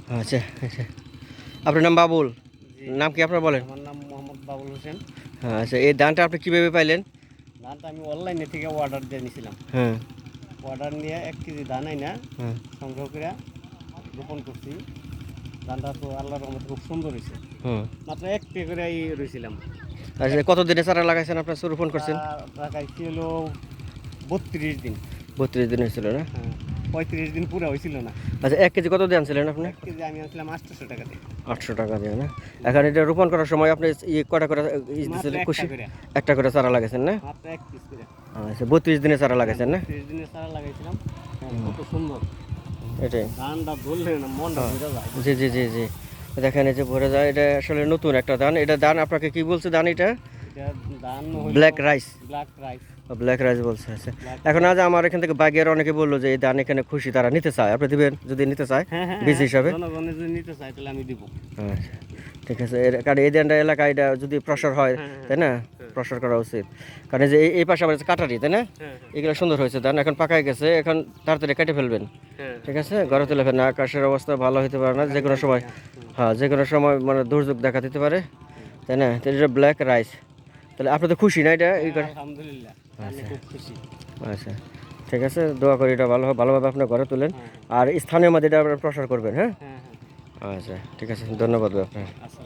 আচ্ছা আচ্ছা। আপনার নাম বাবুল, জি, নাম কি আপনার বলেন? আমার নাম মোহাম্মদ বাবুল হোসেন। হ্যাঁ আচ্ছা, এই ধানটা আপনি কীভাবে পাইলেন? ধানটা আমি অনলাইনে থেকে অর্ডার দিয়ে নিয়েছিলাম। হ্যাঁ অর্ডার নিয়ে 1 কেজি ধান আইনা হ্যাঁ সংগ্রহ করে রোপণ করছি। ধানটা তো আল্লাহর রহমতে খুব সুন্দর হয়েছে। হুম। মাত্র 1 টে করে রইছিলাম। আচ্ছা, কত দিনে চারা লাগাইছেন আপনার রোপণ করছেন? লাগাইছি হলো 32 দিন। 32 দিন হয়েছিল না? হ্যাঁ, 35 দিন পুরা হয়েছিল না। আচ্ছা, 1 কেজি কত দিয়ে আনছিলেন আপনি? 1 কেজি আমি আনছিলাম 800 টাকা দিয়ে। 800 টাকা দিয়ে না? এখন এটা রোপণ করার সময় আপনি কটা করে মাত্র দিয়েছিলেন? একটা করে, একটা করে চারা লাগাইছেন না? মাত্র 1 পিস করে। আচ্ছা, 32 দিনে চারা হ্যাঁ, লাগাইছেন না? 32 দিনের চারা লাগাইছিলাম। হ্যাঁ, কত সুন্দর। এটাই। ধানটা ধরলে না মনটা হ্যাঁ, ভরে যায়। জি জি জি জি। দেখেন এই যে ভরে যায়, এটা আসলে নতুন একটা ধান। এটা ধান আপনাকে কি বলছে ধান এটা? এটা ধান হইলো black rice. Black rice. Black rice বলছে। আচ্ছা, ব্ল্যাক এখন রাইস। আজ আমার এখান থেকে বাগের অনেকে বললো যে এই ধান এখানে খুশি, তারা নিতে চায়, আপনি দিবেন যদি নিতে চায় হ্যাঁ, হ্যাঁ, বীজ হ্যাঁ, হিসাবে? জনগণে যদি নিতে চায় তাহলে আমি দিব। আচ্ছা ঠিক আছে। কারণ এই ধানটা এলাকায় এটা যদি প্রসার হয়, হ্যাঁ, হ্যাঁ, তাই না? হ্যাঁ, প্রসার করা উচিত। কারণ এই যে এই পাশে আমার কাটারি, তাই না? হ্যাঁ, হ্যাঁ, এগুলো সুন্দর হয়েছে ধান, এখন পাকায় গেছে, এখন তাড়াতাড়ি কেটে ফেলবেন। হ্যাঁ, ঠিক আছে, ঘরে তুলে ফেলেন, আকাশের অবস্থা ভালো হতে পারে না, যে কোনো সময়। হুম, হ্যাঁ, যে কোনো সময় মানে দুর্যোগ দেখা দিতে পারে, তাই না? তো এটা ব্ল্যাক রাইস। তাহলে আপনি তো খুশি না এটা এই করে? আলহামদুলিল্লাহ আমি আচ্ছা খুব খুশি। আচ্ছা ঠিক আছে, দোয়া করি এটা ভালো ভালোভাবে আপনার ঘরে তুলেন। হ্যাঁ, আর স্থানীয় মধ্যে এটা আপনার প্রসার করবেন, হ্যাঁ? হ্যাঁ, হ্যাঁ, আচ্ছা ঠিক আছে, ধন্যবাদ ভাই আপনার। আচ্ছা।